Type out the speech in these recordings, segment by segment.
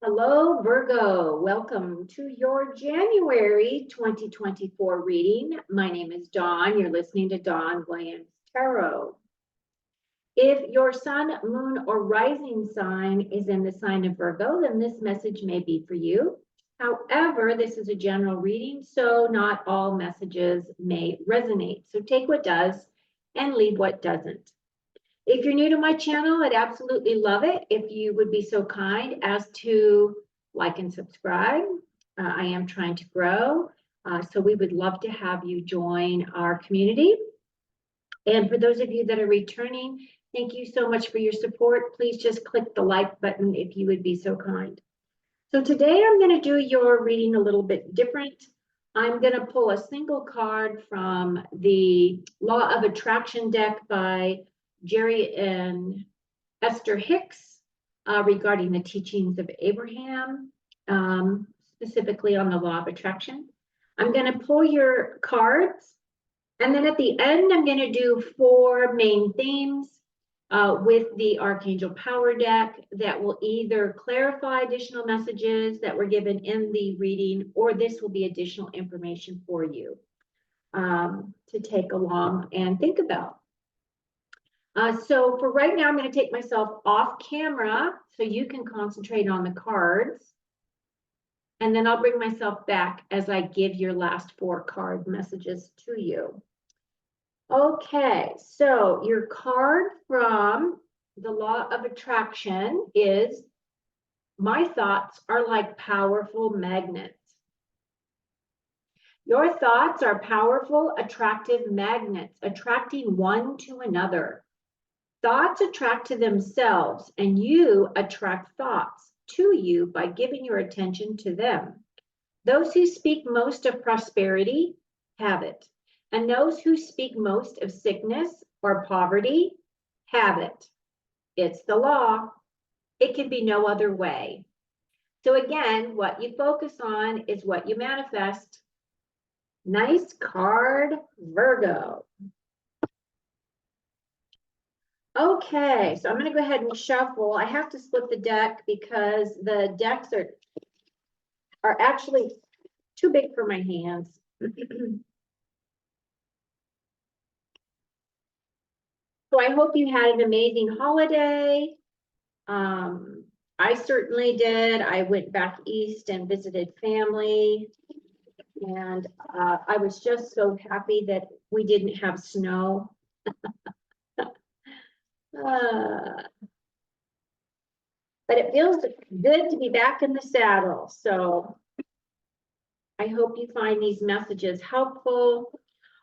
Hello, Virgo. Welcome to your January 2024 reading. My name is Dawn. You're listening to Dawn Williams Tarot. If your sun, moon, or rising sign is in the sign of Virgo, then this message may be for you. However, this is a general reading, so not all messages may resonate. So take what does and leave what doesn't. If you're new to my channel, I'd absolutely love it if you would be so kind as to like and subscribe. I am trying to grow, so we would love to have you join our community. And for those of you that are returning, thank you so much for your support. Please just click the like button if you would be so kind. So today I'm going to do your reading a little bit different. I'm going to pull a single card from the Law of Attraction deck by Jerry and Esther Hicks regarding the teachings of Abraham, specifically on the law of attraction. I'm going to pull your cards, and then at the end, I'm going to do 4 main themes with the Archangel Power deck that will either clarify additional messages that were given in the reading, or this will be additional information for you to take along and think about. So for right now, I'm going to take myself off camera so you can concentrate on the cards. And then I'll bring myself back as I give your last 4 card messages to you. Okay, so your card from the Law of Attraction is, my thoughts are like powerful magnets. Your thoughts are powerful, attractive magnets, attracting one to another. Thoughts attract to themselves, and you attract thoughts to you by giving your attention to them. Those who speak most of prosperity have it, and those who speak most of sickness or poverty have it. It's the law. It can be no other way. So again, what you focus on is what you manifest. Nice card, Virgo. Okay, so I'm going to go ahead and shuffle. I have to split the deck because the decks are actually too big for my hands. So I hope you had an amazing holiday. I certainly did. I went back east and visited family. And I was just so happy that we didn't have snow. But it feels good to be back in the saddle. So I hope you find these messages helpful.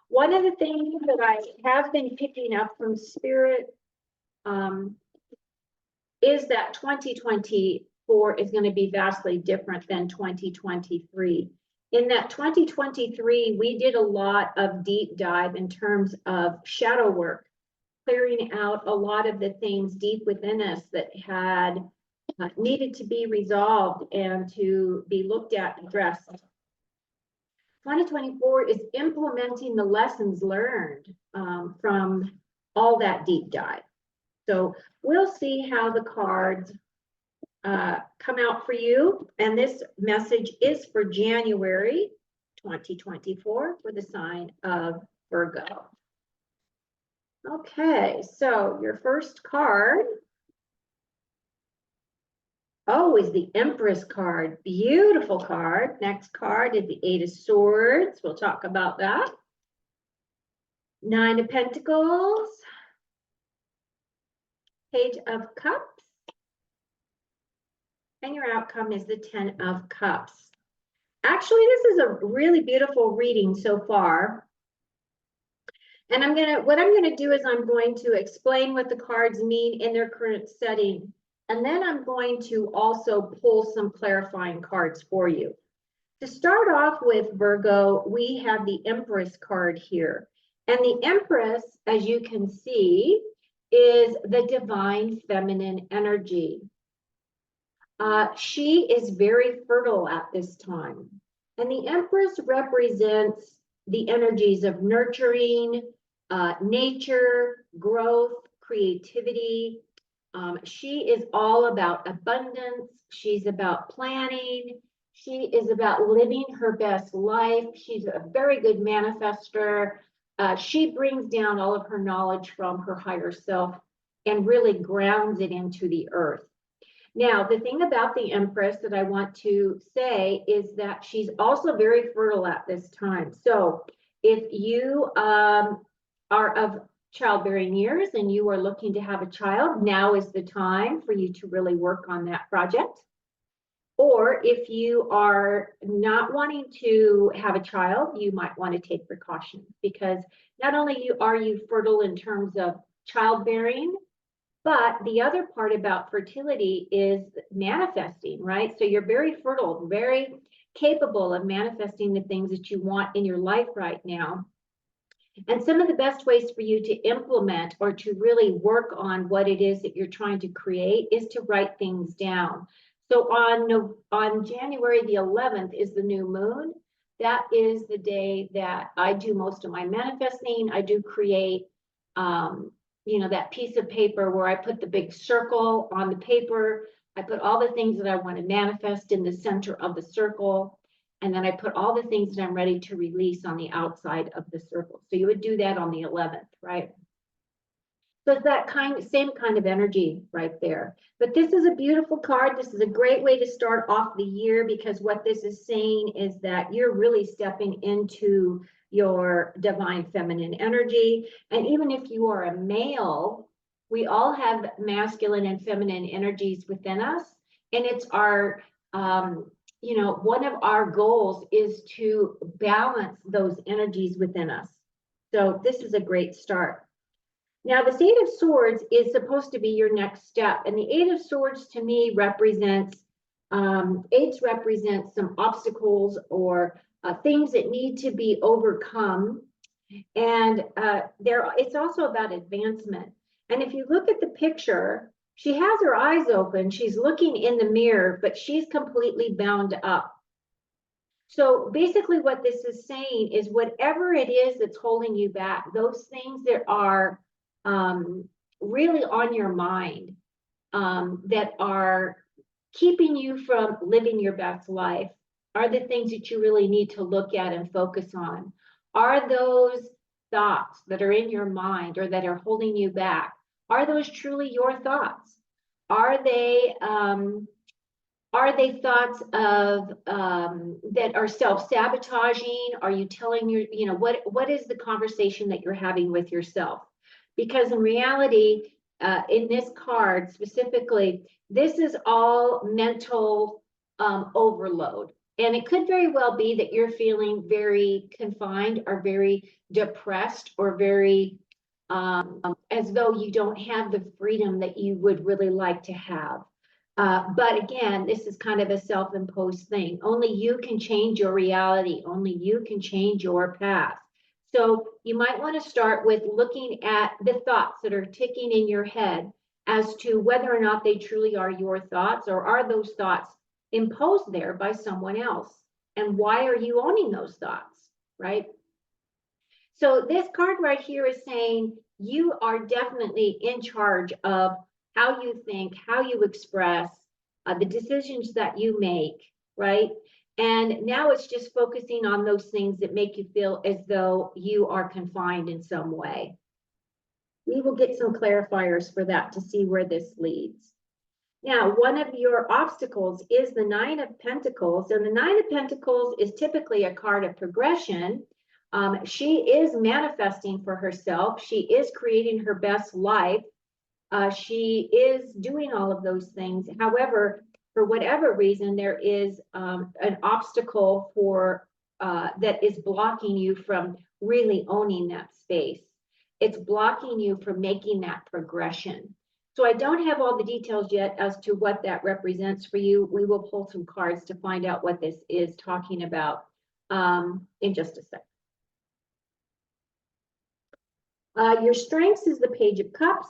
One of the things that I have been picking up from Spirit is that 2024 is going to be vastly different than 2023. In that 2023, we did a lot of deep dive in terms of shadow work, clearing out a lot of the things deep within us that had needed to be resolved and to be looked at and addressed. 2024 is implementing the lessons learned from all that deep dive. So we'll see how the cards come out for you. And this message is for January 2024 for the sign of Virgo. Okay, so your first card, is the Empress card. Beautiful card. Next card is the 8 of Swords. We'll talk about that. 9 of Pentacles. Page of Cups. And your outcome is the 10 of Cups. Actually, this is a really beautiful reading so far. And what I'm gonna do is I'm going to explain what the cards mean in their current setting. And then I'm going to also pull some clarifying cards for you. To start off with, Virgo, we have the Empress card here. And the Empress, as you can see, is the divine feminine energy. She is very fertile at this time. And the Empress represents the energies of nurturing, nature, growth, creativity, She is all about abundance. She's about planning. She is about living her best life. She's a very good manifester. She brings down all of her knowledge from her higher self and really grounds it into the earth. Now, the thing about the Empress that I want to say is that she's also very fertile at this time. So if you are of childbearing years and you are looking to have a child, now is the time for you to really work on that project. Or if you are not wanting to have a child, you might want to take precautions, because not only are you fertile in terms of childbearing, but the other part about fertility is manifesting, right? So you're very fertile, very capable of manifesting the things that you want in your life right now. And some of the best ways for you to implement or to really work on what it is that you're trying to create is to write things down. So on January the 11th is the new moon. That is the day that I do most of my manifesting. I do create, that piece of paper where I put the big circle on the paper. I put all the things that I want to manifest in the center of the circle. And then I put all the things that I'm ready to release on the outside of the circle. So you would do that on the 11th, right? So it's that same kind of energy right there. But this is a beautiful card. This is a great way to start off the year, because what this is saying is that you're really stepping into your divine feminine energy. And even if you are a male, we all have masculine and feminine energies within us. And it's our, one of our goals is to balance those energies within us. So this is a great start. Now, the Eight of Swords is supposed to be your next step. And the Eight of Swords to me represents, eights represent some obstacles or things that need to be overcome. And it's also about advancement. And if you look at the picture, she has her eyes open. She's looking in the mirror, but she's completely bound up. So basically what this is saying is whatever it is that's holding you back, those things that are really on your mind, that are keeping you from living your best life, are the things that you really need to look at and focus on. Are those thoughts that are in your mind or that are holding you back, are those truly your thoughts? Are they thoughts of that are self-sabotaging? Are you telling what is the conversation that you're having with yourself? Because in reality, in this card specifically, this is all mental overload. And it could very well be that you're feeling very confined or very depressed or very as though you don't have the freedom that you would really like to have. But again, this is kind of a self-imposed thing. Only you can change your reality. Only you can change your path. So you might want to start with looking at the thoughts that are ticking in your head as to whether or not they truly are your thoughts, or are those thoughts imposed there by someone else? And why are you owning those thoughts, right? So this card right here is saying you are definitely in charge of how you think, how you express, the decisions that you make, right? And now it's just focusing on those things that make you feel as though you are confined in some way. We will get some clarifiers for that to see where this leads. Now, one of your obstacles is the Nine of Pentacles, and the Nine of Pentacles is typically a card of progression. She is manifesting for herself. She is creating her best life. She is doing all of those things. However, for whatever reason, there is an obstacle that is blocking you from really owning that space. It's blocking you from making that progression. So I don't have all the details yet as to what that represents for you. We will pull some cards to find out what this is talking about in just a sec. Your strengths is the Page of Cups.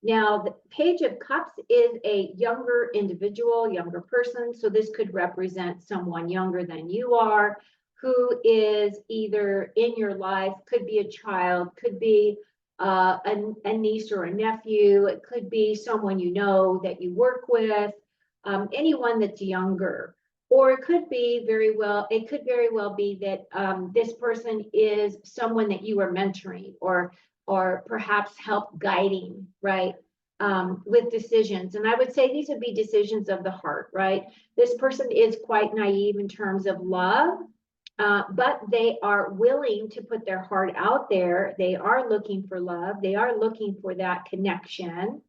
Now, the Page of Cups is a younger individual, younger person. So this could represent someone younger than you are, who is either in your life, could be a child, could be a niece or a nephew. It could be someone you know that you work with, anyone that's younger. Or it could very well be that this person is someone that you are mentoring or perhaps help guiding, right? With decisions. And I would say these would be decisions of the heart, right? This person is quite naive in terms of love, but they are willing to put their heart out there. They are looking for love. They are looking for that connection.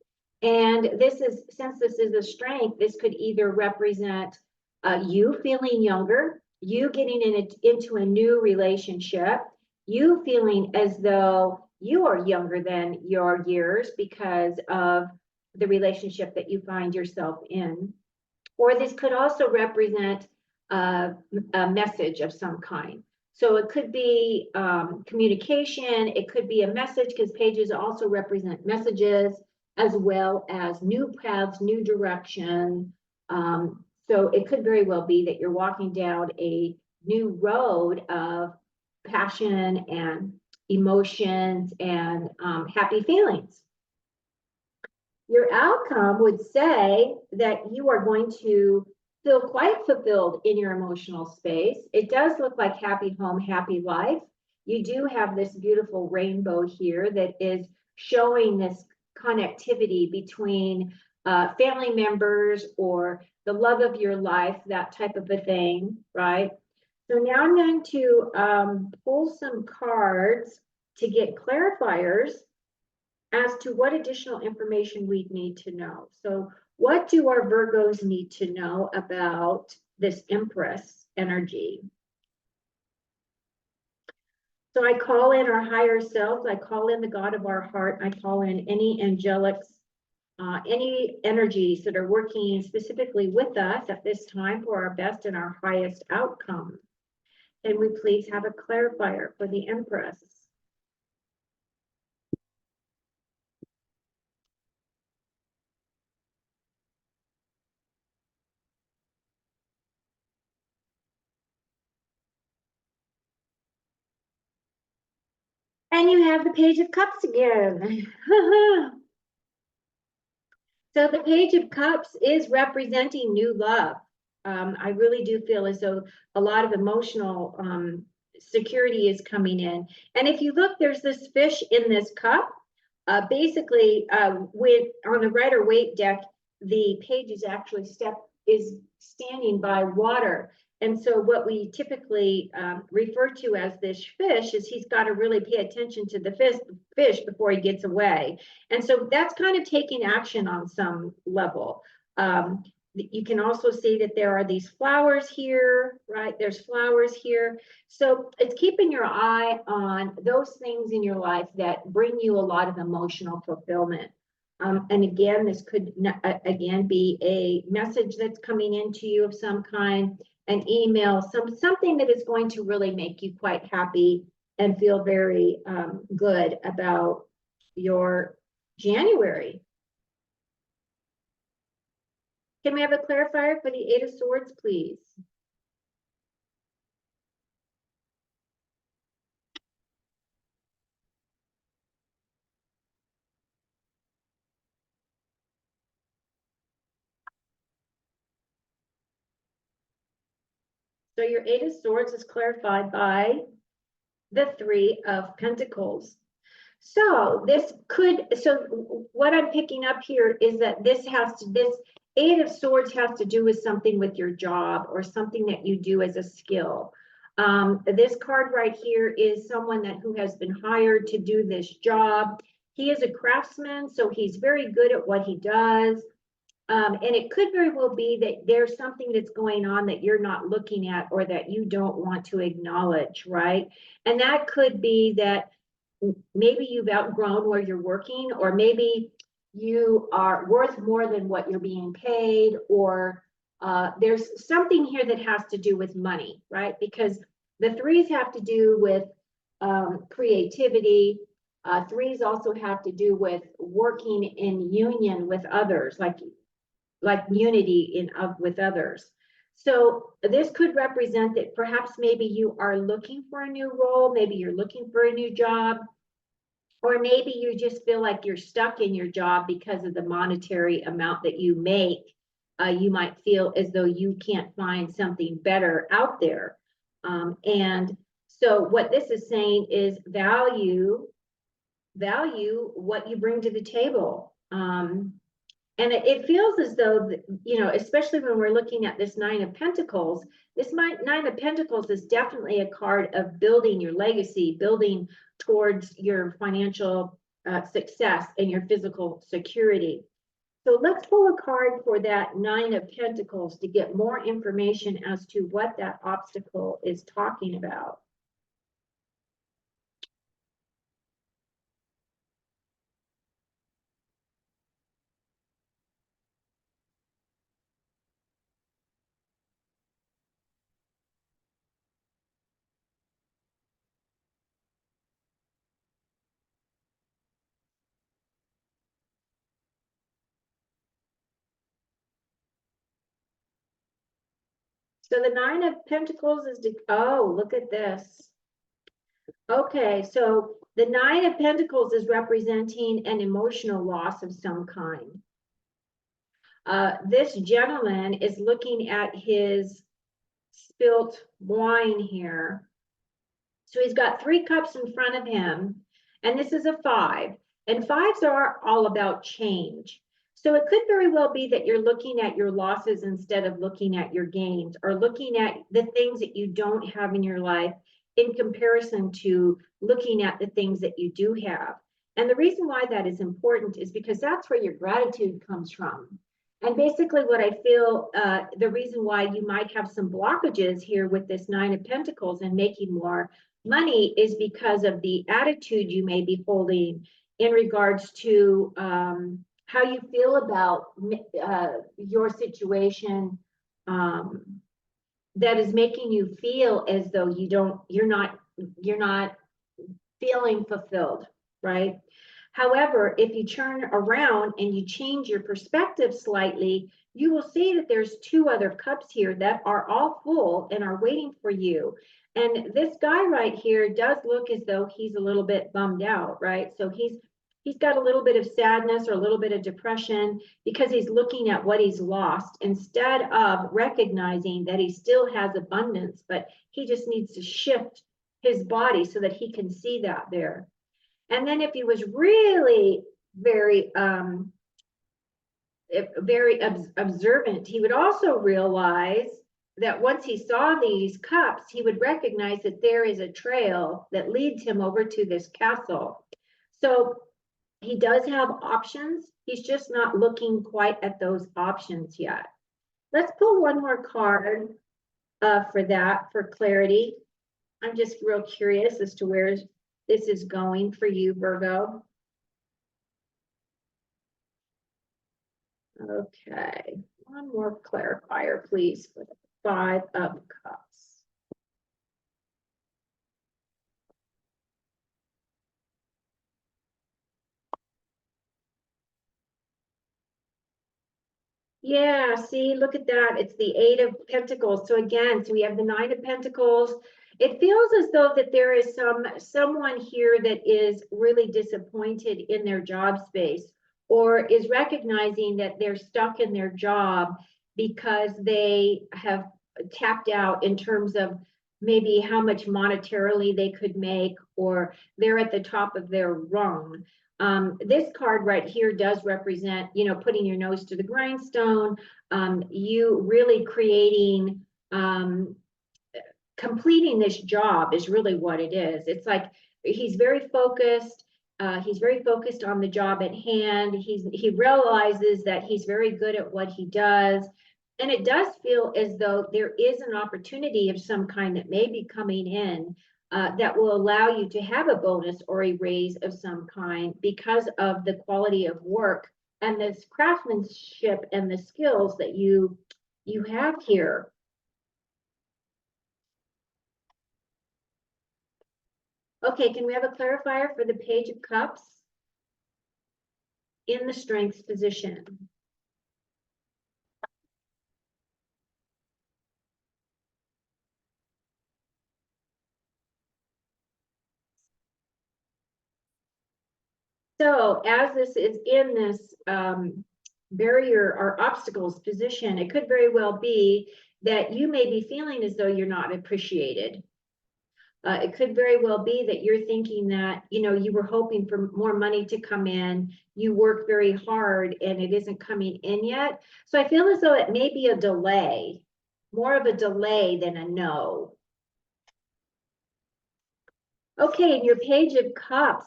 And since this is a strength, this could either represent you feeling younger, you getting into a new relationship, you feeling as though you are younger than your years because of the relationship that you find yourself in. Or this could also represent a message of some kind. So it could be communication, it could be a message, because pages also represent messages, as well as new paths, new direction. So it could very well be that you're walking down a new road of passion and emotions and happy feelings. Your outcome would say that you are going to feel quite fulfilled in your emotional space. It does look like happy home, happy life. You do have this beautiful rainbow here that is showing this connectivity between family members or the love of your life, that type of a thing, right? So now I'm going to pull some cards to get clarifiers as to what additional information we need to know. So what do our Virgos need to know about this Empress energy? So I call in our higher selves, I call in the God of our heart, I call in any angelics, any energies that are working specifically with us at this time for our best and our highest outcome. Can we please have a clarifier for the Empress? And you have the Page of Cups again. So the Page of Cups is representing new love. I really do feel as though a lot of emotional security is coming in. And if you look, there's this fish in this cup. Basically, with on the Rider-Waite deck, the page is actually standing by water. And so what we typically refer to as this fish is he's got to really pay attention to the fish before he gets away. And so that's kind of taking action on some level. You can also see that there are these flowers here, right? There's flowers here. So it's keeping your eye on those things in your life that bring you a lot of emotional fulfillment. And again, this could again be a message that's coming into you of some kind, an email, something that is going to really make you quite happy and feel very good about your January. Can we have a clarifier for the Eight of Swords, please? So your Eight of Swords is clarified by the Three of Pentacles. So what I'm picking up here is that this Eight of Swords has to do with something with your job or something that you do as a skill. This card right here is someone who has been hired to do this job. He is a craftsman, so he's very good at what he does. And it could very well be that there's something that's going on that you're not looking at or that you don't want to acknowledge, right? And that could be that maybe you've outgrown where you're working, or maybe you are worth more than what you're being paid, or there's something here that has to do with money, right? Because the threes have to do with creativity. Threes also have to do with working in union with others, like unity with others. So this could represent that perhaps maybe you are looking for a new role, maybe you're looking for a new job, Or maybe you just feel like you're stuck in your job because of the monetary amount that you make. You might feel as though you can't find something better out there. And so what this is saying is value what you bring to the table. And it feels as though, especially when we're looking at this Nine of Pentacles, this Nine of Pentacles is definitely a card of building your legacy, building towards your financial success and your physical security. So let's pull a card for that Nine of Pentacles to get more information as to what that obstacle is talking about. So the Nine of Pentacles is, oh, look at this. Okay, so the Nine of Pentacles is representing an emotional loss of some kind. This gentleman is looking at his spilt wine here. So he's got 3 cups in front of him, and this is a 5. And 5s are all about change. So it could very well be that you're looking at your losses instead of looking at your gains, or looking at the things that you don't have in your life in comparison to looking at the things that you do have. And the reason why that is important is because that's where your gratitude comes from. And basically what I feel, the reason why you might have some blockages here with this Nine of Pentacles and making more money is because of the attitude you may be holding in regards to how you feel about your situation, that is making you feel as though you're not feeling fulfilled, right? However, if you turn around and you change your perspective slightly, you will see that there's 2 other cups here that are all full and are waiting for you. And this guy right here does look as though he's a little bit bummed out, right? So he's got a little bit of sadness or a little bit of depression because he's looking at what he's lost instead of recognizing that he still has abundance, but he just needs to shift his body so that he can see that there. And then if he was really very observant, he would also realize that once he saw these cups, he would recognize that there is a trail that leads him over to this castle. So he does have options. He's just not looking quite at those options yet. Let's pull one more card for clarity. I'm just real curious as to where this is going for you, Virgo. Okay, one more clarifier, please, for the 5 of Cups. Yeah, see, look at that. It's the 8 of Pentacles. So again, so we have the 9 of Pentacles. It feels as though that there is someone here that is really disappointed in their job space, or is recognizing that they're stuck in their job because they have tapped out in terms of maybe how much monetarily they could make, or they're at the top of their rung. This card right here does represent, putting your nose to the grindstone, you really creating, completing this job is really what it is. It's like he's very focused. He's very focused on the job at hand. He realizes that he's very good at what he does. And it does feel as though there is an opportunity of some kind that may be coming in that will allow you to have a bonus or a raise of some kind because of the quality of work and this craftsmanship and the skills that you have here. Okay, can we have a clarifier for the Page of Cups in the Strengths position? So as this is in this barrier or obstacles position, it could very well be that you may be feeling as though you're not appreciated. It could very well be that you're thinking that, you know, you were hoping for more money to come in, you work very hard and it isn't coming in yet. So I feel as though it may be a delay, more of a delay than a no. Okay, and your Page of Cups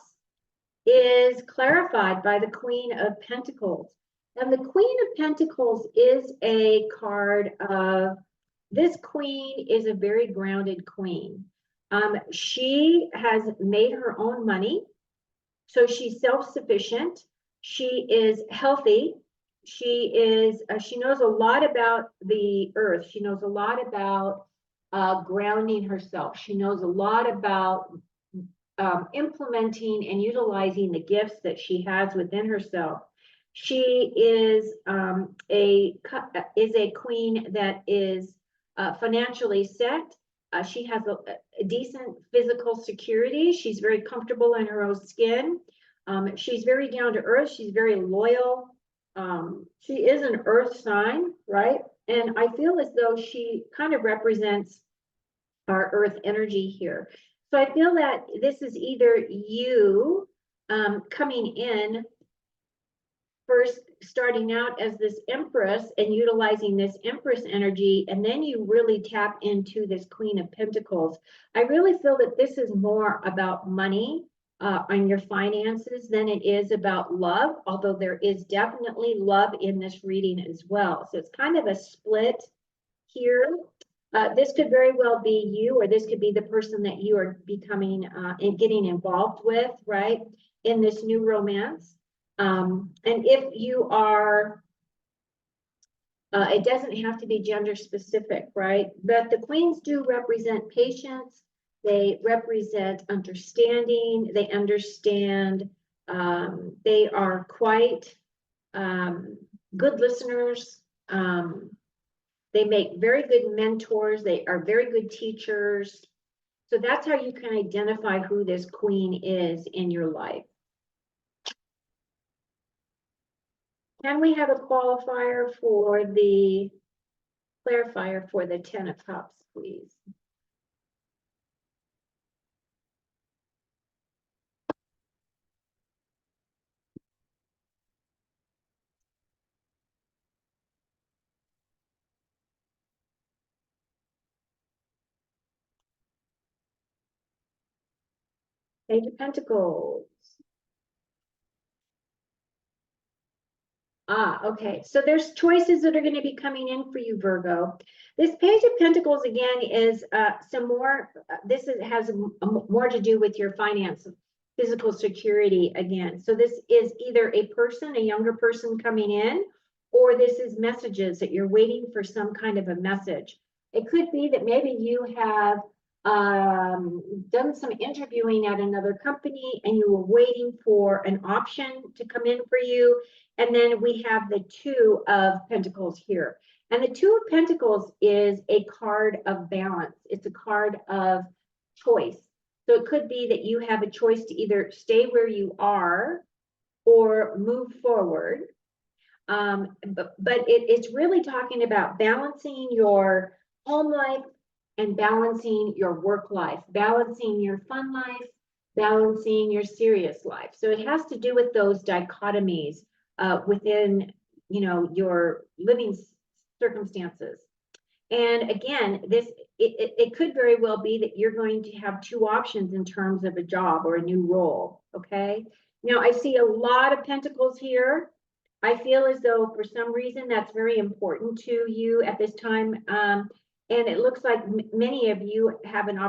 is clarified by the Queen of Pentacles. And the Queen of Pentacles is a card of, this queen is a very grounded queen. She has made her own money, so she's self-sufficient. She is healthy. She knows a lot about the earth. She knows a lot about grounding herself. She knows a lot about implementing and utilizing the gifts that she has within herself. She is a queen that is financially set. She has a decent physical security. She's very comfortable in her own skin. She's very down to earth. She's very loyal. She is an earth sign, right? And I feel as though she kind of represents our earth energy here. So I feel that this is either you coming in first, starting out as this Empress and utilizing this Empress energy, and then you really tap into this Queen of Pentacles. I really feel that this is more about money on your finances than it is about love, although there is definitely love in this reading as well. So it's kind of a split here. This could very well be you, or this could be the person that you are becoming and getting involved with, right, in this new romance. And if you are, it doesn't have to be gender specific, right? But the queens do represent patience. They represent understanding. They understand. They are quite good listeners. They make very good mentors. They are very good teachers. So that's how you can identify who this queen is in your life. Can we have a qualifier for the clarifier for the 10 of Cups, please? Page of Pentacles. Okay. So there's choices that are going to be coming in for you, Virgo. This Page of Pentacles, again, is some more, has more to do with your finance, physical security again. So this is either a person, a younger person coming in, or this is messages that you're waiting for some kind of a message. It could be that maybe you have done some interviewing at another company and you were waiting for an option to come in for you. And then we have the Two of Pentacles here. And the Two of Pentacles is a card of balance. It's a card of choice. So it could be that you have a choice to either stay where you are or move forward. But it's really talking about balancing your home life and balancing your work life, balancing your fun life, balancing your serious life. So it has to do with those dichotomies within, you know, your living circumstances. And again, it could very well be that you're going to have two options in terms of a job or a new role, okay? Now, I see a lot of pentacles here. I feel as though for some reason that's very important to you at this time. And it looks like many of you have an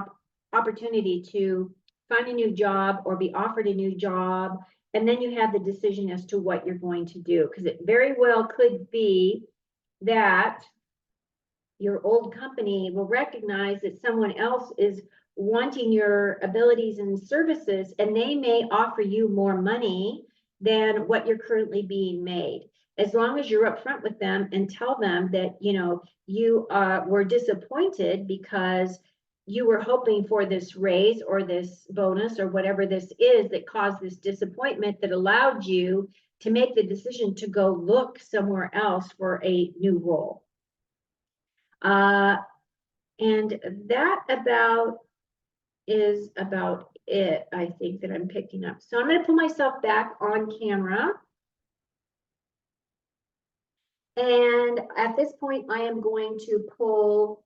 opportunity to find a new job or be offered a new job. And then you have the decision as to what you're going to do, because it very well could be that your old company will recognize that someone else is wanting your abilities and services, and they may offer you more money than what you're currently being made. As long as you're upfront with them and tell them that, you know, you were disappointed because you were hoping for this raise or this bonus or whatever this is that caused this disappointment that allowed you to make the decision to go look somewhere else for a new role. And that is about it, I think, that I'm picking up. So I'm going to put myself back on camera. And at this point, I am going to pull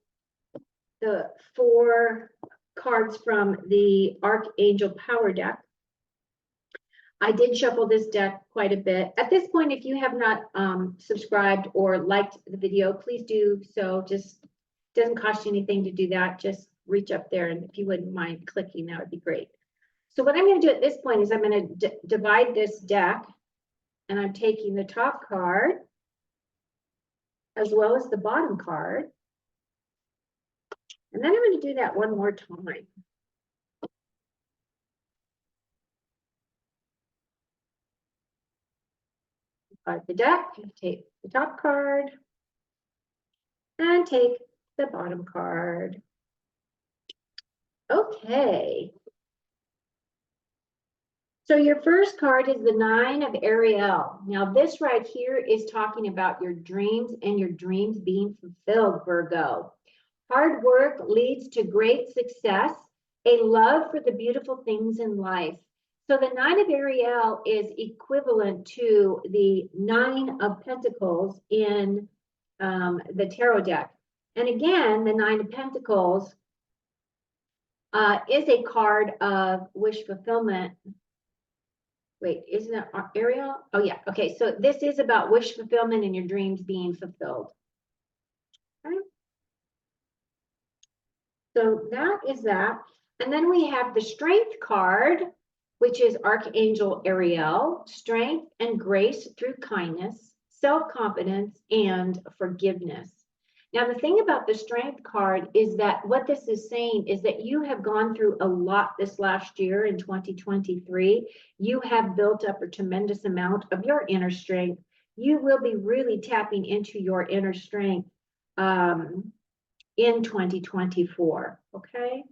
the 4 cards from the Archangel Power deck. I did shuffle this deck quite a bit. At this point, if you have not subscribed or liked the video, please do so. Just doesn't cost you anything to do that. Just reach up there, and if you wouldn't mind clicking, that would be great. So what I'm going to do at this point is I'm going to divide this deck, and I'm taking the top card as well as the bottom card. And then I'm going to do that one more time. Divide the deck, take the top card, and take the bottom card. Okay. So your first card is the 9 of Ariel. Now this right here is talking about your dreams and your dreams being fulfilled, Virgo. Hard work leads to great success, a love for the beautiful things in life. So the 9 of Ariel is equivalent to the 9 of Pentacles in the tarot deck. And again, the 9 of Pentacles is a card of wish fulfillment. Wait, isn't that Ariel? Oh yeah, okay, so this is about wish fulfillment and your dreams being fulfilled. Okay. So that is that. And then we have the Strength card, which is Archangel Ariel, strength and grace through kindness, self-confidence, and forgiveness. Now, the thing about the Strength card is that what this is saying is that you have gone through a lot this last year in 2023. You have built up a tremendous amount of your inner strength. You will be really tapping into your inner strength in 2024, okay?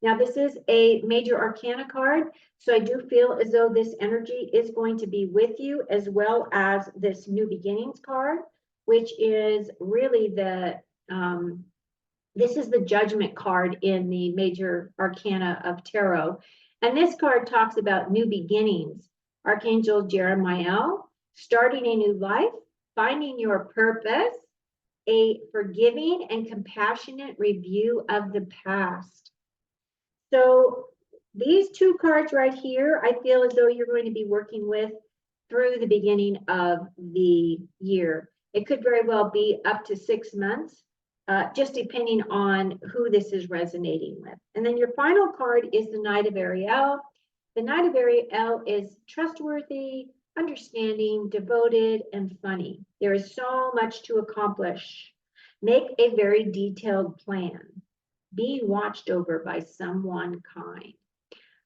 Now, this is a major arcana card, so I do feel as though this energy is going to be with you, as well as this new beginnings card, which is really the, this is the judgment card in the major arcana of tarot. And this card talks about new beginnings. Archangel Jeremiah, starting a new life, finding your purpose, a forgiving and compassionate review of the past. So these 2 cards right here, I feel as though you're going to be working with through the beginning of the year. It could very well be up to 6 months, just depending on who this is resonating with. And then your final card is the Knight of Ariel. The Knight of Ariel is trustworthy, understanding, devoted, and funny. There is so much to accomplish. Make a very detailed plan. Be watched over by someone kind.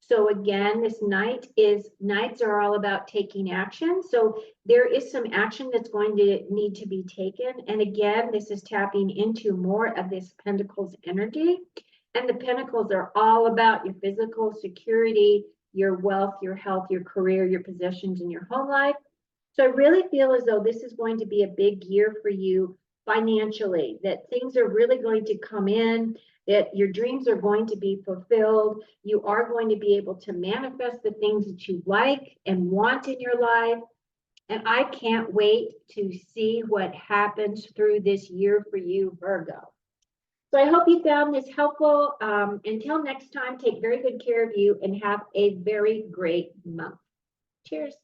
So again, this nights are all about taking action. So there is some action that's going to need to be taken. And again, this is tapping into more of this Pentacles energy. And the Pentacles are all about your physical security, your wealth, your health, your career, your possessions, and your home life. So I really feel as though this is going to be a big year for you financially, that things are really going to come in, that your dreams are going to be fulfilled. You are going to be able to manifest the things that you like and want in your life. And I can't wait to see what happens through this year for you, Virgo. So I hope you found this helpful. Until next time, take very good care of you and have a very great month. Cheers.